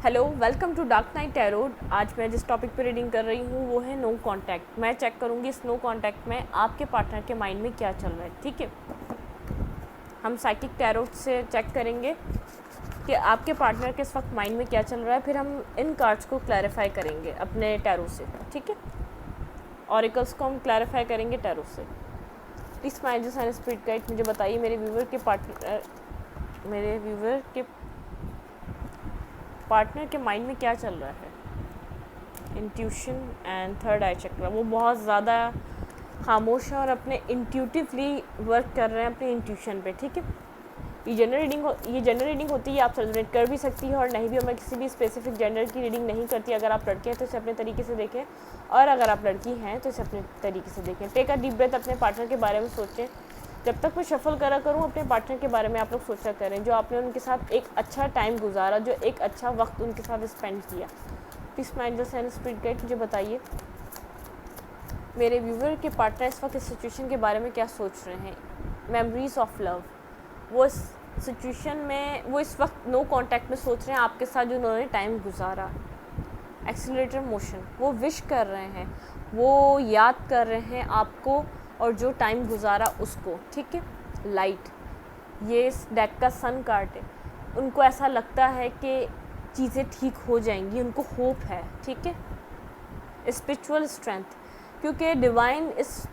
Hello, welcome to dark night tarot. आज मैं जिस टॉपिक पे रीडिंग कर रही हूँ वो है नो कांटेक्ट। मैं चेक करूँगी इस नो कांटेक्ट में आपके पार्टनर के माइंड में क्या चल रहा है। ठीक है, हम साइकिक टैरो से चेक करेंगे कि आपके पार्टनर के इस वक्त माइंड में क्या चल रहा है। फिर हम इन कार्ड्स को क्लैरिफाई करेंगे अपने टैरो से। ठीक है, ऑरिकल्स को हम क्लैरिफाई करेंगे टैरो से। Please my angels and spirit guide मुझे बताइए मेरे व्यूवर के पार्टनर के माइंड में क्या चल रहा है। इंट्यूशन एंड थर्ड आई चक्र, वो बहुत ज़्यादा खामोश है और अपने इंट्यूटिवली वर्क कर रहे हैं अपने इंट्यूशन पे। ठीक है, ये जनरल रीडिंग होती है, आप सेलिब्रेट कर भी सकती है और नहीं भी। और मैं किसी भी स्पेसिफिक जेंडर की रीडिंग नहीं करती। अगर आप लड़के हैं तो इसे अपने तरीके से देखें, और अगर आप लड़की हैं तो इसे अपने तरीके से देखें। टेक अ डीप ब्रेथ, अपने पार्टनर के बारे में सोचें। जब तक मैं शफल करा करूँ अपने पार्टनर के बारे में आप लोग सोचा करें, जो आपने उनके साथ एक अच्छा टाइम गुजारा, जो एक अच्छा वक्त उनके साथ स्पेंड किया। Please my angels and spirit guide मुझे बताइए मेरे व्यूवर के पार्टनर इस वक्त इस सिचुएशन के बारे में क्या सोच रहे हैं। मेमोरीज ऑफ लव, वो इस सिचुएशन में, वो इस वक्त नो कांटेक्ट में सोच रहे हैं आपके साथ जो उन्होंने टाइम गुजारा। एक्सीलरेटर मोशन, वो विश कर रहे हैं, वो याद कर रहे हैं आपको और जो टाइम गुजारा उसको। ठीक है, लाइट, ये इस डेक का सन कार्ड है। उनको ऐसा लगता है कि चीज़ें ठीक हो जाएंगी, उनको होप है। ठीक है, स्पिरिचुअल स्ट्रेंथ, क्योंकि डिवाइन इस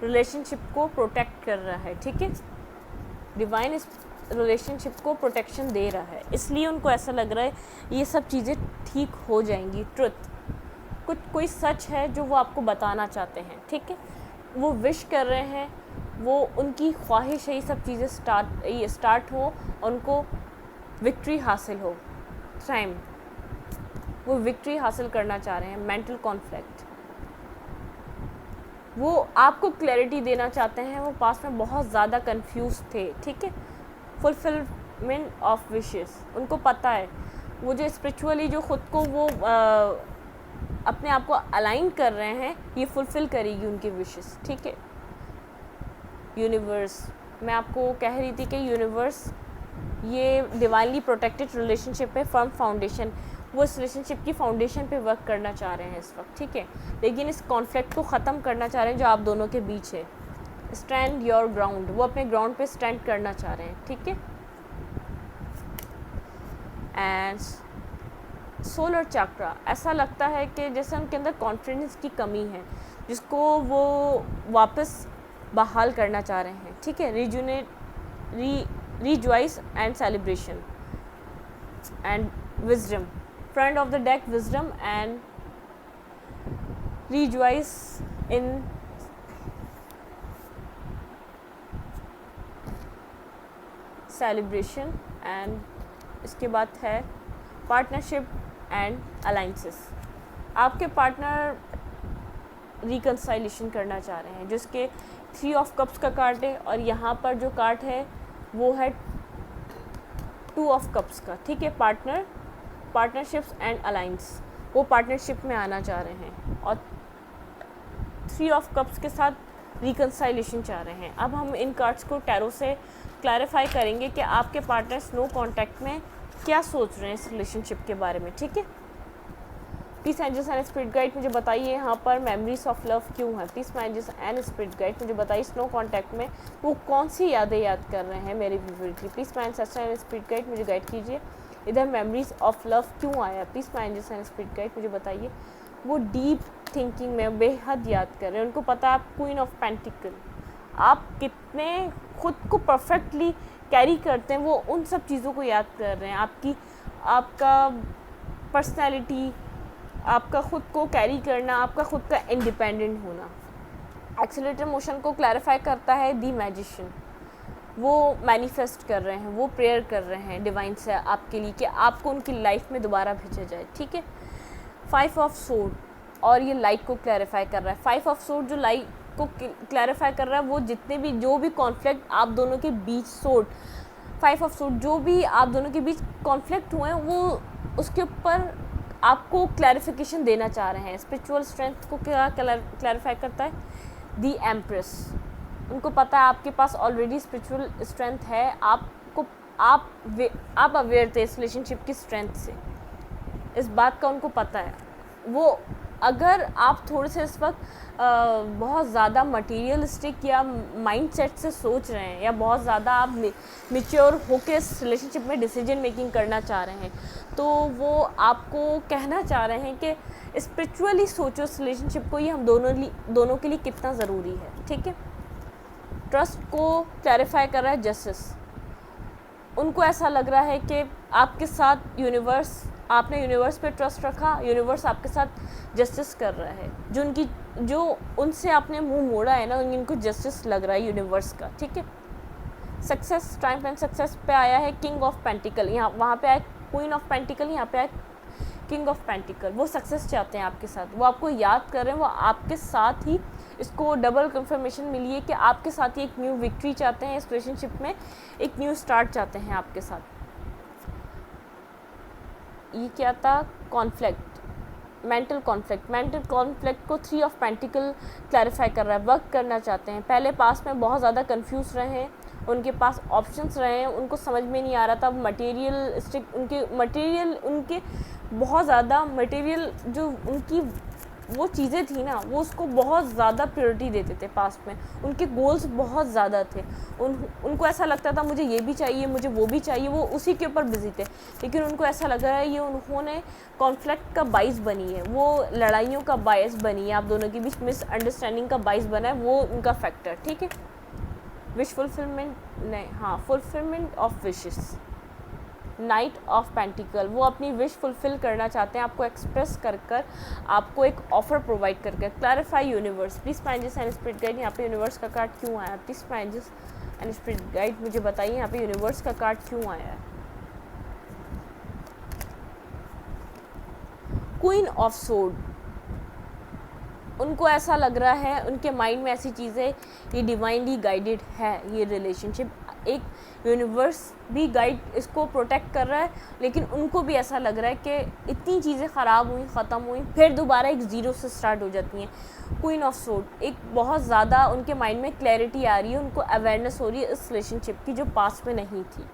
रिलेशनशिप को प्रोटेक्ट कर रहा है। ठीक है, डिवाइन इस रिलेशनशिप को प्रोटेक्शन दे रहा है, इसलिए उनको ऐसा लग रहा है ये सब चीज़ें ठीक हो जाएंगी। ट्रुथ, कोई सच है जो वो आपको बताना चाहते हैं। ठीक है, वो विश कर रहे हैं, वो उनकी ख्वाहिश है ये सब चीज़ें स्टार्ट हो, उनको विक्ट्री हासिल हो। टाइम, वो विक्ट्री हासिल करना चाह रहे हैं। मेंटल कॉन्फ्लिक्ट, वो आपको क्लैरिटी देना चाहते हैं। वो पास में बहुत ज़्यादा कंफ्यूज थे। ठीक है, फुलफिलमेंट ऑफ विशेस, उनको पता है वो जो स्पिरिचुअली जो ख़ुद को वो अपने आप को अलाइन कर रहे हैं, ये फुलफ़िल करेगी उनकी विशेस। ठीक है, यूनिवर्स, मैं आपको कह रही थी कि यूनिवर्स ये डिवाइनली प्रोटेक्टेड रिलेशनशिप है, फर्म फाउंडेशन, वो इस रिलेशनशिप की फाउंडेशन पे वर्क करना चाह रहे हैं इस वक्त। ठीक है, लेकिन इस कॉन्फ्लिक्ट को ख़त्म करना चाह रहे हैं जो आप दोनों के बीच है। स्टैंड योर ग्राउंड, वो अपने ग्राउंड पे स्टैंड करना चाह रहे हैं। ठीक है, एंड सोलर चक्रा, ऐसा लगता है कि जैसे उनके अंदर कॉन्फिडेंस की कमी है, जिसको वो वापस बहाल करना चाह रहे हैं। ठीक है, rejoice and celebration and wisdom, front of the deck wisdom and rejoice in celebration. And इसके बाद है पार्टनरशिप एंड अलाइंसेस। आपके पार्टनर रिकंसाइलेशन करना चाह रहे हैं, जिसके 3 ऑफ कप्स का कार्ड है, और यहाँ पर जो कार्ड है वो है 2 ऑफ कप्स का। ठीक है, पार्टनरशिप्स एंड अलाइंस, वो पार्टनरशिप में आना चाह रहे हैं और 3 ऑफ कप्स के साथ रिकंसाइलेशन चाह रहे हैं। अब हम इन कार्ड्स को टैरो से क्लैरिफाई करेंगे कि आपके पार्टनर्स नो कांटेक्ट में क्या सोच रहे हैं इस रिलेशनशिप के बारे में। ठीक है, please angels and spirit guide मुझे बताइए यहाँ पर मेमोरीज ऑफ लव क्यों है। Please my angels and spirit guide मुझे बताइए नो कांटेक्ट में वो कौन सी यादें याद कर रहे हैं मेरे व्यूअर की। Please my angels and spirit guide मुझे गाइड कीजिए, इधर मेमोरीज ऑफ लव क्यों आया। Please my angels and spirit guide मुझे बताइए वो डीप थिंकिंग में बेहद याद कर रहे हैं। उनको पता है आप क्वीन ऑफ पेंटिकल, आप कितने खुद को परफेक्टली कैरी करते हैं, वो उन सब चीज़ों को याद कर रहे हैं। आपका पर्सनैलिटी, आपका ख़ुद को कैरी करना, आपका ख़ुद का इंडिपेंडेंट होना। एक्सीलरेटर मोशन को क्लैरिफाई करता है दी मैजिशियन, वो मैनिफेस्ट कर रहे हैं, वो प्रेयर कर रहे हैं डिवाइन से आपके लिए कि आपको उनकी लाइफ में दोबारा भेजा जाए। ठीक है, 5 ऑफ सोर्ड, और ये लाइट को क्लैरिफाई कर रहा है। 5 ऑफ सोर्ड जो लाइट को क्लैरिफाई कर रहा है, वो जो भी कॉन्फ्लिक्ट आप दोनों के बीच, सोर्ड 5 ऑफ सोर्ड, जो भी आप दोनों के बीच कॉन्फ्लिक्ट हुए हैं, वो उसके ऊपर आपको क्लैरिफिकेशन देना चाह रहे हैं। स्पिरिचुअल स्ट्रेंथ को क्या क्लैरिफाई करता है, दी एम्प्रेस, उनको पता है आपके पास ऑलरेडी स्पिरिचुअल स्ट्रेंथ है, आप अवेयर थे इस रिलेशनशिप की स्ट्रेंथ से। इस बात का उनको पता है। वो अगर आप थोड़े से इस वक्त बहुत ज़्यादा मटीरियलिस्टिक या माइंडसेट से सोच रहे हैं, या बहुत ज़्यादा आप मैच्योर होकर इस रिलेशनशिप में डिसीजन मेकिंग करना चाह रहे हैं, तो वो आपको कहना चाह रहे हैं कि स्पिरिचुअली सोचो इस रिलेशनशिप को, ये हम दोनों के लिए कितना ज़रूरी है। ठीक है। ट्रस्ट को क्लैरिफाई कर रहा है जस्टिस। उनको ऐसा लग रहा है कि आपके साथ यूनिवर्स, आपने यूनिवर्स पे ट्रस्ट रखा, यूनिवर्स आपके साथ जस्टिस कर रहा है। जो उनसे आपने मुंह मोड़ा है ना, इनको जस्टिस लग रहा है यूनिवर्स का। ठीक है। सक्सेस, टाइम एंड सक्सेस पे आया है किंग ऑफ पेंटिकल, यहाँ वहाँ पे आया क्वीन ऑफ पेंटिकल, यहाँ पे आया किंग ऑफ पेंटिकल। वो सक्सेस चाहते हैं आपके साथ, वो आपको याद कर रहे हैं, वो आपके साथ ही, इसको डबल कंफर्मेशन मिली है कि आपके साथ ही एक न्यू विक्ट्री चाहते हैं इस रिलेशनशिप में, एक न्यू स्टार्ट चाहते हैं आपके साथ। ये क्या था? कॉन्फ्लिक्ट, मेंटल कॉन्फ्लिक्ट को 3 ऑफ पेंटिकल क्लैरिफाई कर रहा है। वर्क करना चाहते हैं, पहले पास में बहुत ज़्यादा कंफ्यूज रहे हैं, उनके पास ऑप्शंस रहे हैं, उनको समझ में नहीं आ रहा था। उनके बहुत ज़्यादा मटेरियल जो उनकी वो चीज़ें थी ना, वो उसको बहुत ज़्यादा प्रायोरिटी देते थे पास्ट में। उनके गोल्स बहुत ज़्यादा थे, उनको ऐसा लगता था मुझे ये भी चाहिए, मुझे वो भी चाहिए, वो उसी के ऊपर बिजी थे। लेकिन उनको ऐसा लग रहा है ये उन्होंने कॉन्फ्लिक्ट का बाइस बनी है, वो लड़ाइयों का बाइस बनी है, आप दोनों के बीच मिसअंडरस्टैंडिंग का बाइस बना है, वो उनका फैक्टर। ठीक है। विश फुलफिलमेंट नहीं, हाँ, fulfilment of wishes, night of pentacle. वो अपनी विश फुलफिल करना चाहते हैं, आपको एक्सप्रेस कर आपको एक ऑफर प्रोवाइड करके। Clarify universe, please find and spirit guide. यहाँ पे यूनिवर्स का कार्ड क्यों आया? Please find and spirit guide, मुझे बताइए यहाँ पे यूनिवर्स का कार्ड क्यों आया है? Queen of sword. उनको ऐसा लग रहा है, उनके माइंड में ऐसी चीज़ें, ये डिवाइनली गाइडेड है ये रिलेशनशिप, एक यूनिवर्स भी गाइड इसको प्रोटेक्ट कर रहा है। लेकिन उनको भी ऐसा लग रहा है कि इतनी चीज़ें ख़राब हुई, ख़त्म हुई, फिर दोबारा एक ज़ीरो से स्टार्ट हो जाती हैं। क्वीन ऑफ सोर्ड, एक बहुत ज़्यादा उनके माइंड में क्लैरिटी आ रही है, उनको अवेयरनेस हो रही है इस रिलेशनशिप की जो पास्ट में नहीं थी।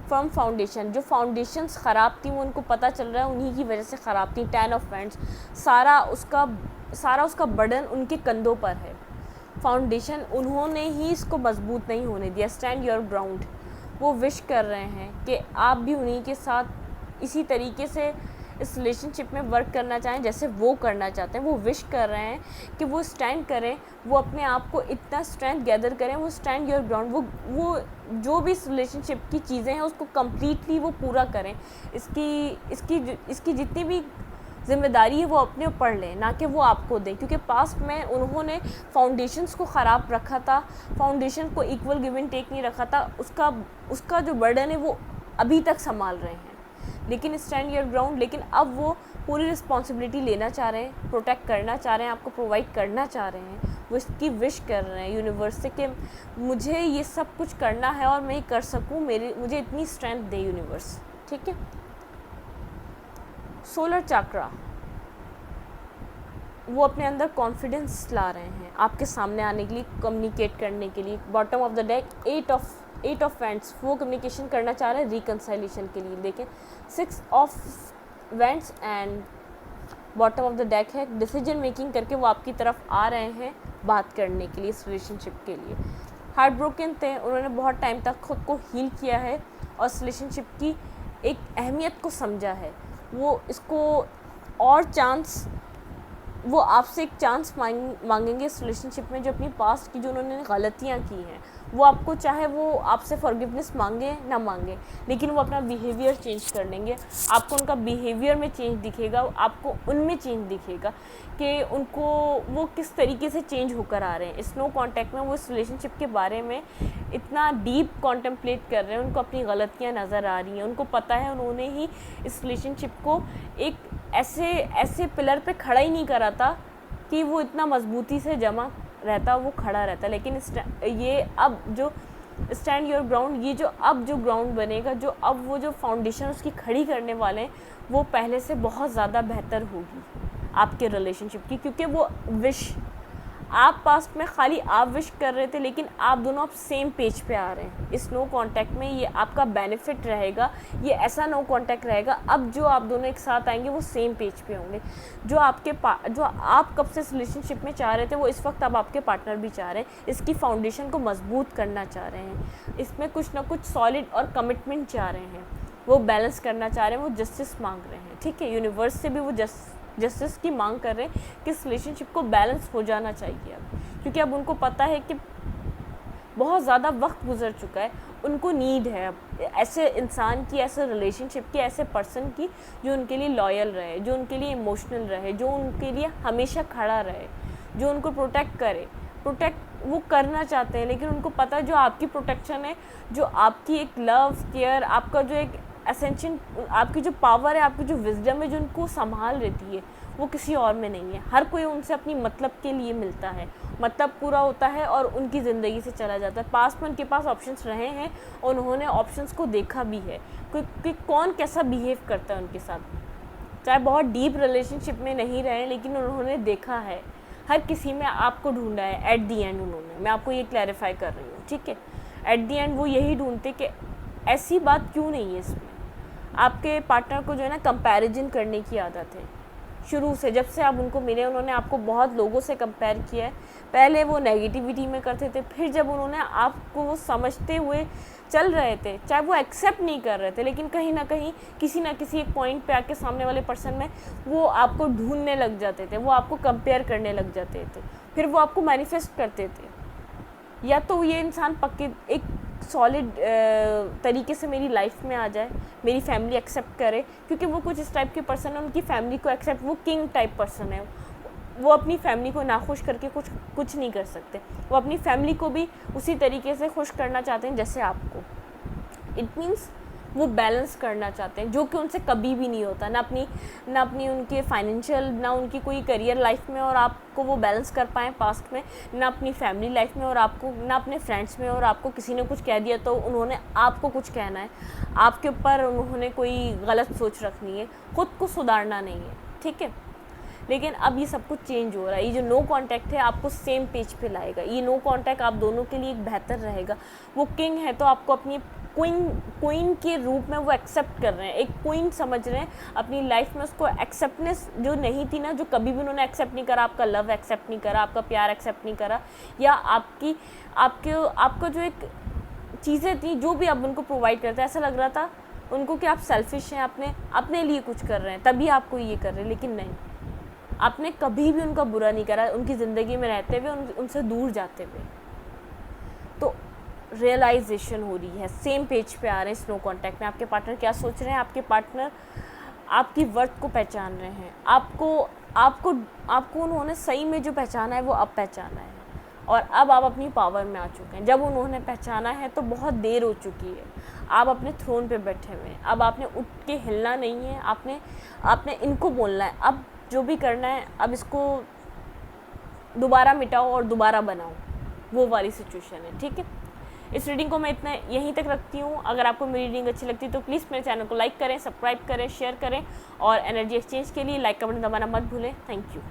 फर्म फाउंडेशन, जो फाउंडेशंस ख़राब थी वो उनको पता चल रहा है उन्हीं की वजह से ख़राब थी। 10 ऑफ वैंड्स, सारा उसका बर्डन उनके कंधों पर है। फाउंडेशन उन्होंने ही इसको मजबूत नहीं होने दिया। स्टैंड योर ग्राउंड, वो विश कर रहे हैं कि आप भी उन्हीं के साथ इसी तरीके से इस रिलेशनशिप में वर्क करना चाहें जैसे वो करना चाहते हैं। वो विश कर रहे हैं कि वो स्टैंड करें, वो अपने आप को इतना स्ट्रेंथ गैदर करें, वो स्टैंड योर ग्राउंड, वो जो भी इस रिलेशनशिप की चीज़ें हैं उसको कम्प्लीटली वो पूरा करें। इसकी जितनी भी जिम्मेदारी है वो अपने ऊपर लें, ना कि वो आपको दें। क्योंकि पास्ट में उन्होंने फाउंडेशंस को ख़राब रखा था, फाउंडेशन को इक्वल गिव एंड टेक नहीं रखा था, उसका जो बर्डन है वो अभी तक संभाल रहे हैं। लेकिन स्टैंड योर ग्राउंड, लेकिन अब वो पूरी रिस्पॉन्सिबिलिटी लेना चाह रहे हैं, प्रोटेक्ट करना चाह रहे हैं, आपको प्रोवाइड करना चाह रहे हैं। वो इसकी विश कर रहे हैं यूनिवर्स से कि मुझे ये सब कुछ करना है और मैं कर सकूँ, मुझे इतनी स्ट्रेंथ दे यूनिवर्स। ठीक है। सोलर चक्रा, वो अपने अंदर कॉन्फिडेंस ला रहे हैं आपके सामने आने के लिए, कम्युनिकेट करने के लिए। Bottom of the deck 8 of wands, वो कम्युनिकेशन करना चाह रहे हैं रिकन्साइलेशन के लिए। देखें 6 of wands and bottom of the deck है, डिसीजन मेकिंग करके वो आपकी तरफ आ रहे हैं बात करने के लिए इस रिलेशनशिप के लिए। हार्ट ब्रोकन थे, उन्होंने बहुत टाइम तक खुद को हील किया है और इस रिलेशनशिप की एक अहमियत को समझा है। वो इसको और चांस, वो आपसे एक चांस मांगेंगे इस रिलेशनशिप में, जो अपनी पास्ट की जो उन्होंने गलतियाँ की हैं वो आपको, चाहे वो आपसे फॉरगिवनेस मांगे ना मांगे, लेकिन वो अपना बिहेवियर चेंज कर लेंगे। आपको उनका बिहेवियर में चेंज दिखेगा, आपको उनमें चेंज दिखेगा कि उनको वो किस तरीके से चेंज होकर आ रहे हैं। स्नो कॉन्टैक्ट में वो इस रिलेशनशिप के बारे में इतना डीप कॉन्टेम्पलेट कर रहे हैं, उनको अपनी गलतियाँ नज़र आ रही हैं, उनको पता है उन्होंने ही इस रिलेशनशिप को एक ऐसे पिलर पे खड़ा ही नहीं करा था कि वो इतना मजबूती से जमा रहता, वो खड़ा रहता। लेकिन ये अब जो स्टैंड योर ग्राउंड, ये जो अब जो ग्राउंड बनेगा, जो अब वो जो फाउंडेशन उसकी खड़ी करने वाले हैं, वो पहले से बहुत ज़्यादा बेहतर होगी आपके रिलेशनशिप की। क्योंकि वो विश आप पास्ट में खाली आप विश कर रहे थे, लेकिन आप दोनों अब सेम पेज पे आ रहे हैं। इस नो कांटेक्ट में ये आपका बेनिफिट रहेगा, ये ऐसा नो कांटेक्ट रहेगा, अब जो आप दोनों एक साथ आएंगे वो सेम पेज पे होंगे। जो आप कब से इस रिलेशनशिप में चाह रहे थे वो इस वक्त अब आपके पार्टनर भी चाह रहे हैं। इसकी फाउंडेशन को मजबूत करना चाह रहे हैं, इसमें कुछ ना कुछ सॉलिड और कमिटमेंट चाह रहे हैं, वो बैलेंस करना चाह रहे हैं, वो जस्टिस मांग रहे हैं। ठीक है, यूनिवर्स से भी वो जस्टिस की मांग कर रहे हैं कि इस रिलेशनशिप को बैलेंस हो जाना चाहिए अब, क्योंकि अब उनको पता है कि बहुत ज़्यादा वक्त गुजर चुका है, उनको नीड है अब ऐसे इंसान की, ऐसे रिलेशनशिप की, ऐसे पर्सन की जो उनके लिए लॉयल रहे, जो उनके लिए इमोशनल रहे, जो उनके लिए हमेशा खड़ा रहे, जो उनको प्रोटेक्ट करे। प्रोटेक्ट वो करना चाहते हैं, लेकिन उनको पता है जो आपकी प्रोटेक्शन है, जो आपकी एक लव केयर, आपका जो एक एसेंशियल, आपकी जो पावर है, आपकी जो विजडम है, जो उनको संभाल रहती है, वो किसी और में नहीं है। हर कोई उनसे अपनी मतलब के लिए मिलता है, मतलब पूरा होता है और उनकी ज़िंदगी से चला जाता है। पास्ट में उनके पास ऑप्शंस रहे हैं और उन्होंने ऑप्शंस को देखा भी है कि कौन कैसा बिहेव करता है उनके साथ, चाहे बहुत डीप रिलेशनशिप में नहीं रहे, लेकिन उन्होंने देखा है। हर किसी में आपको ढूंढा है एट दी एंड उन्होंने, मैं आपको ये क्लैरिफाई कर रही हूँ, ठीक है। एट दी एंड वो यही ढूंढते कि ऐसी बात क्यों नहीं है इसमें। आपके पार्टनर को जो है ना कंपैरिजन करने की आदत है शुरू से, जब से आप उनको मिले उन्होंने आपको बहुत लोगों से कंपेयर किया है। पहले वो नेगेटिविटी में करते थे, फिर जब उन्होंने आपको वो समझते हुए चल रहे थे, चाहे वो एक्सेप्ट नहीं कर रहे थे, लेकिन कहीं ना कहीं किसी ना किसी एक पॉइंट पे आके सामने वाले पर्सन में वो आपको ढूंढने लग जाते थे, वो आपको कंपेयर करने लग जाते थे, फिर वो आपको मैनिफेस्ट करते थे या तो ये इंसान पक्के एक सॉलिड तरीके से मेरी लाइफ में आ जाए, मेरी फैमिली एक्सेप्ट करे, क्योंकि वो कुछ इस टाइप के पर्सन है, उनकी फैमिली को एक्सेप्ट, वो किंग टाइप पर्सन है, वो अपनी फैमिली को नाखुश करके कुछ नहीं कर सकते, वो अपनी फैमिली को भी उसी तरीके से खुश करना चाहते हैं जैसे आपको। इट मीन्स वो बैलेंस करना चाहते हैं, जो कि उनसे कभी भी नहीं होता, ना अपनी उनके फाइनेंशियल, ना उनकी कोई करियर लाइफ में और आपको वो बैलेंस कर पाएँ पास्ट में, ना अपनी फैमिली लाइफ में और आपको, ना अपने फ्रेंड्स में और आपको किसी ने कुछ कह दिया तो उन्होंने आपको कुछ कहना है, आपके ऊपर उन्होंने कोई गलत सोच रखनी है, ख़ुद को सुधारना नहीं है, ठीक है। लेकिन अब ये सब कुछ चेंज हो रहा है। ये जो नो कांटेक्ट है आपको सेम पेज पे लाएगा, ये नो कांटेक्ट आप दोनों के लिए एक बेहतर रहेगा। वो किंग है तो आपको अपनी क्वीन के रूप में वो एक्सेप्ट कर रहे हैं, एक क्वीन समझ रहे हैं अपनी लाइफ में। उसको एक्सेप्टनेस जो नहीं थी ना, जो कभी भी उन्होंने एक्सेप्ट नहीं करा, आपका लव एक्सेप्ट नहीं करा, आपका प्यार एक्सेप्ट नहीं करा, या आपका जो एक चीज़ें थी जो भी आप उनको प्रोवाइड करते हैं, ऐसा लग रहा था उनको कि आप सेल्फिश हैं, अपने लिए कुछ कर रहे हैं तभी आपको ये कर रहे हैं, लेकिन नहीं, आपने कभी भी उनका बुरा नहीं करा उनकी ज़िंदगी में रहते हुए, उनसे दूर जाते हुए। तो रियलाइजेशन हो रही है, सेम पेज पे आ रहे हैं इस नो कांटेक्ट में। आपके पार्टनर क्या सोच रहे हैं, आपके पार्टनर आपकी वर्थ को पहचान रहे हैं, आपको उन्होंने सही में जो पहचाना है वो अब पहचाना है, और अब आप अपनी पावर में आ चुके हैं। जब उन्होंने पहचाना है तो बहुत देर हो चुकी है, आप अपने थ्रोन पे बैठे हुए हैं, अब आपने उठ के हिलना नहीं है, आपने इनको बोलना है, अब जो भी करना है अब इसको दोबारा मिटाओ और दोबारा बनाओ, वो वाली सिचुएशन है, ठीक है। इस रीडिंग को मैं इतना यहीं तक रखती हूँ। अगर आपको मेरी रीडिंग अच्छी लगती है तो प्लीज़ मेरे चैनल को लाइक करें, सब्सक्राइब करें, शेयर करें, और एनर्जी एक्सचेंज के लिए लाइक का बटन दबाना मत भूलें। Thank you.